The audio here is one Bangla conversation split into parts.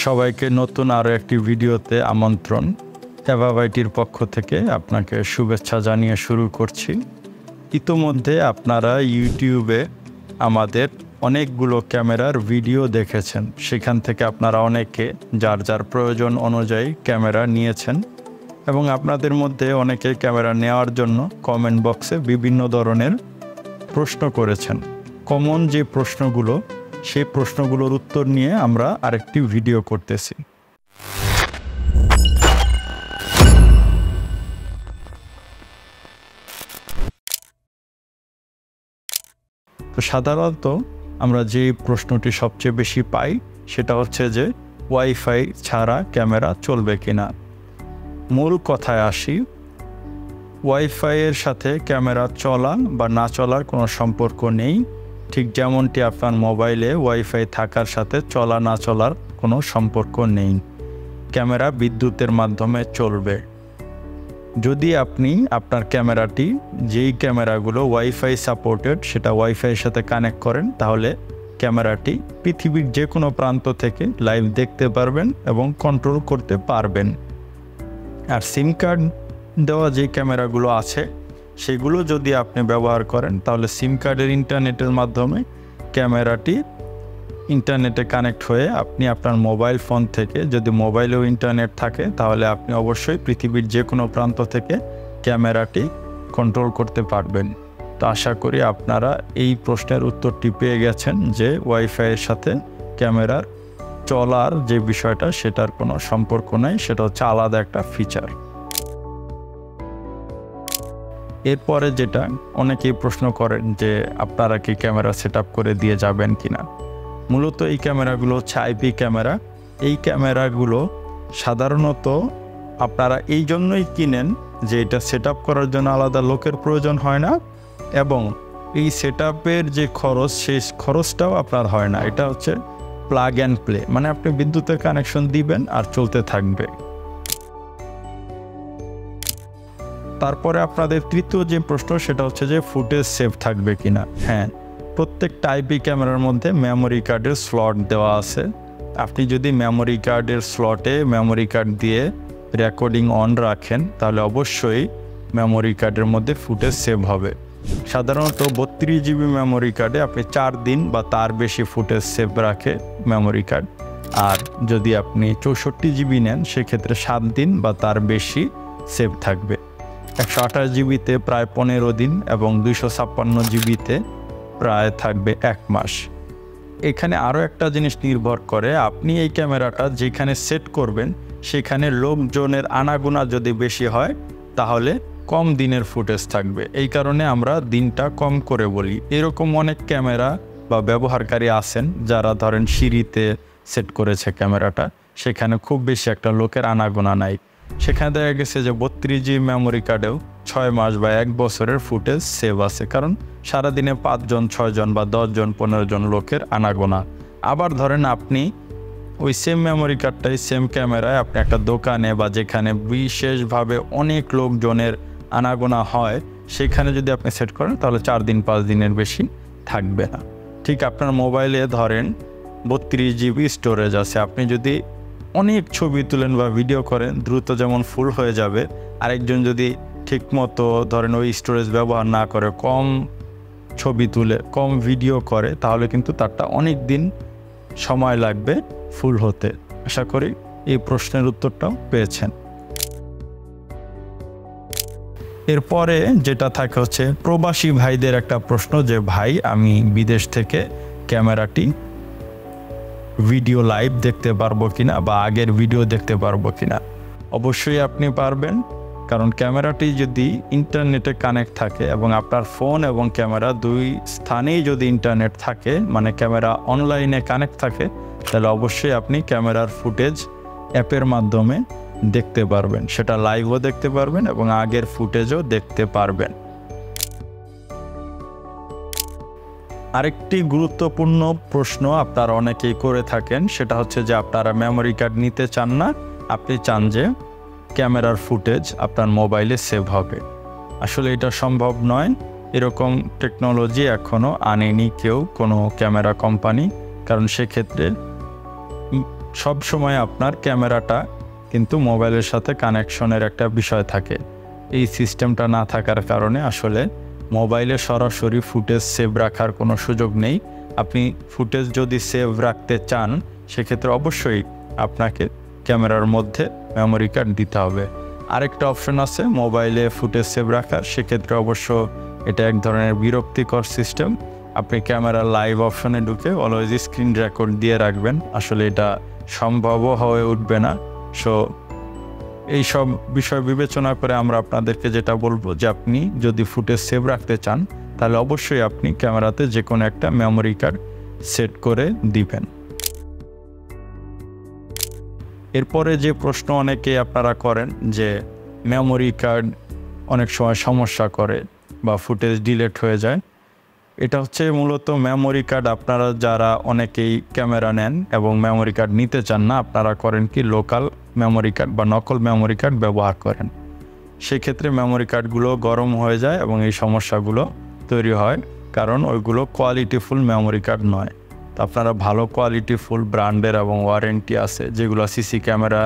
সবাইকে নতুন আরও একটি ভিডিওতে আমন্ত্রণ। এভাবাইটির পক্ষ থেকে আপনাকে শুভেচ্ছা জানিয়ে শুরু করছি। ইতোমধ্যে আপনারা ইউটিউবে আমাদের অনেকগুলো ক্যামেরার ভিডিও দেখেছেন। সেখান থেকে আপনারা অনেকে যার যার প্রয়োজন অনুযায়ী ক্যামেরা নিয়েছেন এবং আপনাদের মধ্যে অনেকে ক্যামেরা নেওয়ার জন্য কমেন্ট বক্সে বিভিন্ন ধরনের প্রশ্ন করেছেন। কমন যে প্রশ্নগুলো, সেই প্রশ্নগুলোর উত্তর নিয়ে আমরা আরেকটি ভিডিও করতেছি। তো সাধারণত আমরা যে প্রশ্নটি সবচেয়ে বেশি পাই সেটা হচ্ছে যে ওয়াইফাই ছাড়া ক্যামেরা চলবে কিনা। মূল কথায় আসি, ওয়াইফাইয়ের সাথে ক্যামেরা চলা বা না চলার কোনো সম্পর্ক নেই। ঠিক যেমনটি আপনার মোবাইলে ওয়াইফাই থাকার সাথে চলা না চলার কোনো সম্পর্ক নেই। ক্যামেরা বিদ্যুতের মাধ্যমে চলবে। যদি আপনি আপনার ক্যামেরাটি, যেই ক্যামেরাগুলো ওয়াইফাই সাপোর্টেড, সেটা ওয়াইফাইয়ের সাথে কানেক্ট করেন, তাহলে ক্যামেরাটি পৃথিবীর যে কোনো প্রান্ত থেকে লাইভ দেখতে পারবেন এবং কন্ট্রোল করতে পারবেন। আর সিম কার্ড দেওয়া যে ক্যামেরাগুলো আছে সেগুলো যদি আপনি ব্যবহার করেন, তাহলে সিম কার্ডের ইন্টারনেটের মাধ্যমে ক্যামেরাটি ইন্টারনেটে কানেক্ট হয়ে আপনি আপনার মোবাইল ফোন থেকে, যদি মোবাইলেও ইন্টারনেট থাকে, তাহলে আপনি অবশ্যই পৃথিবীর যে কোনো প্রান্ত থেকে ক্যামেরাটি কন্ট্রোল করতে পারবেন। তো আশা করি আপনারা এই প্রশ্নের উত্তরটি পেয়ে গেছেন যে ওয়াইফাইয়ের সাথে ক্যামেরার চলার যে বিষয়টা, সেটার কোনো সম্পর্ক নাই, সেটা হচ্ছে আলাদা একটা ফিচার। এরপরে যেটা অনেকেই প্রশ্ন করেন যে আপনারা কি ক্যামেরা সেট আপ করে দিয়ে যাবেন কিনা। মূলত এই ক্যামেরাগুলো হচ্ছে আইপি ক্যামেরা। এই ক্যামেরাগুলো সাধারণত আপনারা এই জন্যই কিনেন যে এটা সেট আপ করার জন্য আলাদা লোকের প্রয়োজন হয় না, এবং এই সেট আপের যে খরচ, সেই খরচটাও আপনার হয় না। এটা হচ্ছে প্লাগ অ্যান্ড প্লে, মানে আপনি বিদ্যুতের কানেকশন দিবেন আর চলতে থাকবে। তারপরে আপনাদের তৃতীয় যে প্রশ্ন, সেটা হচ্ছে যে ফুটেজ সেভ থাকবে কিনা। হ্যাঁ, প্রত্যেকটা আইপি ক্যামেরার মধ্যে মেমোরি কার্ডের স্লট দেওয়া আছে। আপনি যদি মেমোরি কার্ডের স্লটে মেমোরি কার্ড দিয়ে রেকর্ডিং অন রাখেন, তাহলে অবশ্যই মেমোরি কার্ডের মধ্যে ফুটেজ সেভ হবে। সাধারণত 32 জিবি মেমোরি কার্ডে আপনি 4 দিন বা তার বেশি ফুটেজ সেভ রাখে মেমোরি কার্ড। আর যদি আপনি 64 জিবি নেন, সেক্ষেত্রে 7 দিন বা তার বেশি সেভ থাকবে। 128 জিবিতে প্রায় 15 দিন এবং 256 জিবিতে প্রায় থাকবে 1 মাস। এখানে আরও একটা জিনিস নির্ভর করে, আপনি এই ক্যামেরাটা যেখানে সেট করবেন সেখানে লোকজনের আনাগোনা যদি বেশি হয়, তাহলে কম দিনের ফুটেজ থাকবে। এই কারণে আমরা দিনটা কম করে বলি। এরকম অনেক ক্যামেরা বা ব্যবহারকারী আছেন যারা ধরেন সিঁড়িতে সেট করেছে ক্যামেরাটা, সেখানে খুব বেশি একটা লোকের আনাগোনা নাই। সেখানে দেখা গেছে যে 32 জিবি মেমোরি কার্ডেও 6 মাস বা 1 বছরের ফুটেজ সেভ আছে, কারণ সারাদিনে 5 জন, 6 জন বা 10 জন, 15 জন লোকের আনাগোনা। আবার ধরেন আপনি ওই সেম মেমোরি কার্ডটাই, সেম ক্যামেরায় আপনি একটা দোকানে বা যেখানে বিশেষভাবে অনেক লোকজনের আনাগোনা হয়, সেখানে যদি আপনি সেট করেন, তাহলে 4 দিন 5 দিনের বেশি থাকবে না। ঠিক আপনার মোবাইলে ধরেন 32 জিবি স্টোরেজ আছে, আপনি যদি অনেক ছবি তুলেন বা ভিডিও করেন, দ্রুত যেমন ফুল হয়ে যাবে, আরেকজন যদি ঠিকমতো ধরেন ওই স্টোরেজ ব্যবহার না করে, কম ছবি তুলে কম ভিডিও করে, তাহলে কিন্তু তারটা অনেক দিন সময় লাগবে ফুল হতে। আশা করি এই প্রশ্নের উত্তরটাও পেয়েছেন। এরপরে যেটা থাকে হচ্ছে প্রবাসী ভাইদের একটা প্রশ্ন, যে ভাই আমি বিদেশ থেকে ক্যামেরাটি ভিডিও লাইভ দেখতে পারবো কিনা বা আগের ভিডিও দেখতে পারবো কিনা। অবশ্যই আপনি পারবেন, কারণ ক্যামেরাটি যদি ইন্টারনেটে কানেক্ট থাকে এবং আপনার ফোন এবং ক্যামেরা দুই স্থানেই যদি ইন্টারনেট থাকে, মানে ক্যামেরা অনলাইনে কানেক্ট থাকে, তাহলে অবশ্যই আপনি ক্যামেরার ফুটেজ অ্যাপের মাধ্যমে দেখতে পারবেন। সেটা লাইভও দেখতে পারবেন এবং আগের ফুটেজও দেখতে পারবেন। আরেকটি গুরুত্বপূর্ণ প্রশ্ন আপনারা অনেকেই করে থাকেন, সেটা হচ্ছে যে আপনারা মেমোরি কার্ড নিতে চান না, আপনি চান যে ক্যামেরার ফুটেজ আপনার মোবাইলে সেভ হবে। আসলে এটা সম্ভব নয়। এরকম টেকনোলজি এখনও আনেনি কেউ, কোনো ক্যামেরা কোম্পানি, কারণ সেক্ষেত্রে সব সময় আপনার ক্যামেরাটা কিন্তু মোবাইলের সাথে কানেকশনের একটা বিষয় থাকে। এই সিস্টেমটা না থাকার কারণে আসলে মোবাইলে সরাসরি ফুটেজ সেভ রাখার কোনো সুযোগ নেই। আপনি ফুটেজ যদি সেভ রাখতে চান সেক্ষেত্রে অবশ্যই আপনাকে ক্যামেরার মধ্যে মেমোরি কার্ড দিতে হবে। আরেকটা অপশন আছে মোবাইলে ফুটেজ সেভ রাখার, সেক্ষেত্রে অবশ্য এটা এক ধরনের বিরক্তিকর সিস্টেম। আপনি ক্যামেরার লাইভ অপশনে ঢুকে অলওয়েজ স্ক্রিন রেকর্ড দিয়ে রাখবেন, আসলে এটা সম্ভবও হয়ে উঠবে না। সো এই সব বিষয় বিবেচনা করে আমরা আপনাদেরকে যেটা বলবো যে আপনি যদি ফুটেজ সেভ রাখতে চান তাহলে অবশ্যই আপনি ক্যামেরাতে যে কোনো একটা মেমোরি কার্ড সেট করে দিবেন। এরপরে যে প্রশ্ন অনেকে আপনারা করেন যে মেমোরি কার্ড অনেক সময় সমস্যা করে বা ফুটেজ ডিলিট হয়ে যায়, এটা হচ্ছে মূলত মেমোরি কার্ড আপনারা যারা অনেকেই ক্যামেরা নেন এবং মেমোরি কার্ড নিতে চান না, আপনারা করেন কি লোকাল মেমোরি কার্ড বা নকল মেমোরি কার্ড ব্যবহার করেন। সেক্ষেত্রে মেমোরি কার্ডগুলো গরম হয়ে যায় এবং এই সমস্যাগুলো তৈরি হয়, কারণ ওইগুলো কোয়ালিটিফুল মেমোরি কার্ড নয়। তো আপনারা ভালো কোয়ালিটিফুল ব্র্যান্ডের এবং ওয়ারেন্টি আছে যেগুলো সিসি ক্যামেরা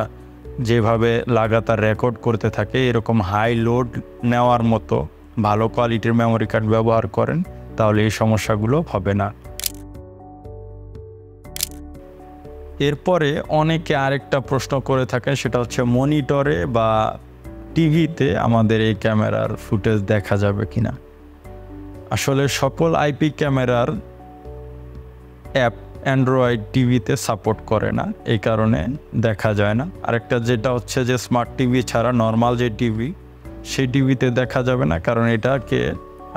যেভাবে লাগাতার রেকর্ড করতে থাকে এরকম হাই লোড নেওয়ার মতো ভালো কোয়ালিটির মেমোরি কার্ড ব্যবহার করেন, তাহলে এই সমস্যাগুলো হবে না। এরপরে অনেকে আরেকটা প্রশ্ন করে থাকেন, সেটা হচ্ছে মনিটরে বা টিভিতে আমাদের এই ক্যামেরার ফুটেজ দেখা যাবে কিনা। আসলে সকল আইপি ক্যামেরার অ্যাপ অ্যান্ড্রয়েড টিভিতে সাপোর্ট করে না, এই কারণে দেখা যায় না। আরেকটা যেটা হচ্ছে যে স্মার্ট টিভি ছাড়া নর্মাল যে টিভি সেই টিভিতে দেখা যাবে না, কারণ এটাকে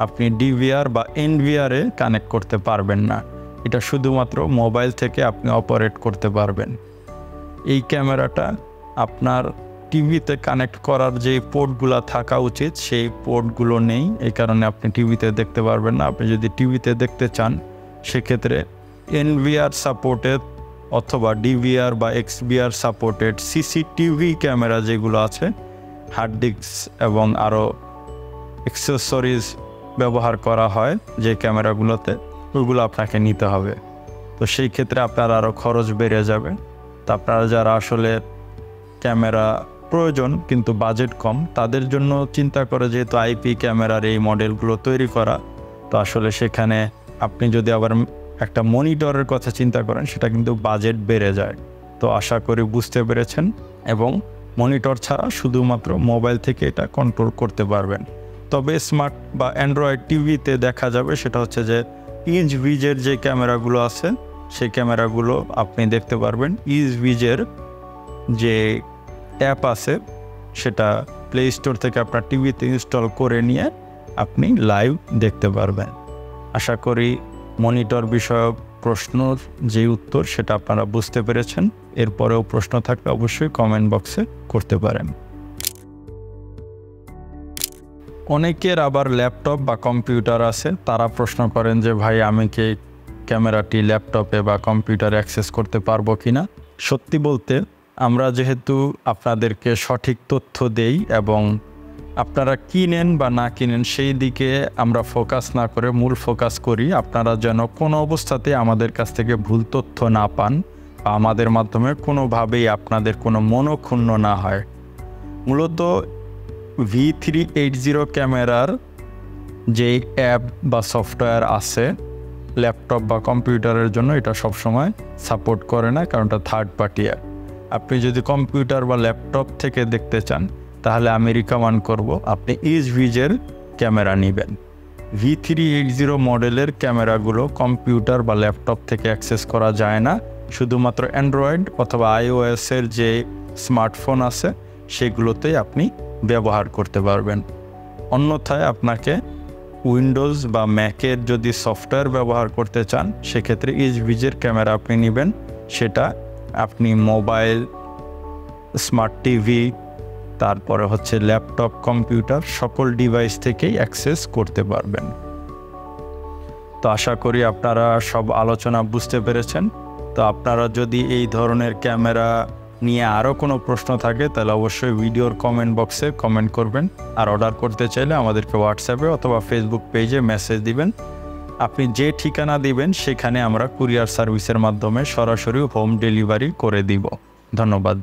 আপনি ডিভিআর বা এনভিআরে কানেক্ট করতে পারবেন না। এটা শুধুমাত্র মোবাইল থেকে আপনি অপারেট করতে পারবেন। এই ক্যামেরাটা আপনার টিভিতে কানেক্ট করার যে পোর্টগুলো থাকা উচিত সেই পোর্টগুলো নেই, এই কারণে আপনি টিভিতে দেখতে পারবেন না। আপনি যদি টিভিতে দেখতে চান সেক্ষেত্রে এনভিআর সাপোর্টেড অথবা ডিভিআর বা এক্সভিআর সাপোর্টেড সিসিটিভি ক্যামেরা যেগুলো আছে হার্ড ডিস্ক এবং আরও অ্যাক্সেসরিজ ব্যবহার করা হয় যে ক্যামেরাগুলোতে, ওইগুলো আপনাকে নিতে হবে। তো সেই ক্ষেত্রে আপনার আরও খরচ বেড়ে যাবে। তো আপনারা যারা আসলে ক্যামেরা প্রয়োজন কিন্তু বাজেট কম, তাদের জন্য চিন্তা করে যেহেতু আইপি ক্যামেরার এই মডেলগুলো তৈরি করা, তো আসলে সেখানে আপনি যদি আবার একটা মনিটরের কথা চিন্তা করেন সেটা কিন্তু বাজেট বেড়ে যায়। তো আশা করি বুঝতে পেরেছেন, এবং মনিটর ছাড়া শুধুমাত্র মোবাইল থেকে এটা কন্ট্রোল করতে পারবেন। তবে স্মার্ট বা অ্যান্ড্রয়েড টিভিতে দেখা যাবে সেটা হচ্ছে যে ইজভিজের যে ক্যামেরাগুলো আছে সেই ক্যামেরাগুলো আপনি দেখতে পারবেন। ইজভিজের যে অ্যাপ আছে সেটা প্লে স্টোর থেকে আপনার টিভিতে ইনস্টল করে নিয়ে আপনি লাইভ দেখতে পারবেন। আশা করি মনিটর বিষয়ক প্রশ্নর যে উত্তর সেটা আপনারা বুঝতে পেরেছেন। এরপরেও প্রশ্ন থাকলে অবশ্যই কমেন্ট বক্সে করতে পারেন। অনেকের আবার ল্যাপটপ বা কম্পিউটার আছে, তারা প্রশ্ন করেন যে ভাই আমি কি ক্যামেরাটি ল্যাপটপে বা কম্পিউটারে অ্যাক্সেস করতে পারবো কিনা। সত্যি বলতে আমরা যেহেতু আপনাদেরকে সঠিক তথ্য দেই এবং আপনারা কিনেন বা না কিনেন সেই দিকে আমরা ফোকাস না করে মূল ফোকাস করি আপনারা যেন কোনো অবস্থাতে আমাদের কাছ থেকে ভুল তথ্য না পান বা আমাদের মাধ্যমে কোনোভাবেই আপনাদের কোনো মনোক্ষুণ্ণ না হয়। মূলত V380 ক্যামেরার যে অ্যাপ বা সফটওয়্যার আছে ল্যাপটপ বা কম্পিউটারের জন্য এটা সবসময় সাপোর্ট করে না, কারণ এটা থার্ড পার্টি অ্যাপ। আপনি যদি কম্পিউটার বা ল্যাপটপ থেকে দেখতে চান তাহলে আমি রিকমেন্ড করব আপনি ইজভিজের ক্যামেরা নেবেন। V380 মডেলের ক্যামেরাগুলো কম্পিউটার বা ল্যাপটপ থেকে অ্যাক্সেস করা যায় না, শুধুমাত্র অ্যান্ড্রয়েড অথবা iOS-এর যে স্মার্টফোন আছে সেগুলোতেই আপনি ব্যবহার করতে পারবেন। অন্যথায় আপনাকে উইন্ডোজ বা ম্যাকের যদি সফটওয়্যার ব্যবহার করতে চান সেক্ষেত্রে ইজভিজের ক্যামেরা আপনি নেবেন, সেটা আপনি মোবাইল, স্মার্ট টিভি, তারপরে হচ্ছে ল্যাপটপ, কম্পিউটার সকল ডিভাইস থেকেই অ্যাক্সেস করতে পারবেন। তো আশা করি আপনারা সব আলোচনা বুঝতে পেরেছেন। তো আপনারা যদি এই ধরনের ক্যামেরা নিয়ে আরও কোনো প্রশ্ন থাকে তাহলে অবশ্যই ভিডিওর কমেন্ট বক্সে কমেন্ট করবেন। আর অর্ডার করতে চাইলে আমাদেরকে হোয়াটসঅ্যাপে অথবা ফেসবুক পেজে মেসেজ দিবেন। আপনি যে ঠিকানা দিবেন সেখানে আমরা কুরিয়ার সার্ভিসের মাধ্যমে সরাসরি হোম ডেলিভারি করে দিব। ধন্যবাদ।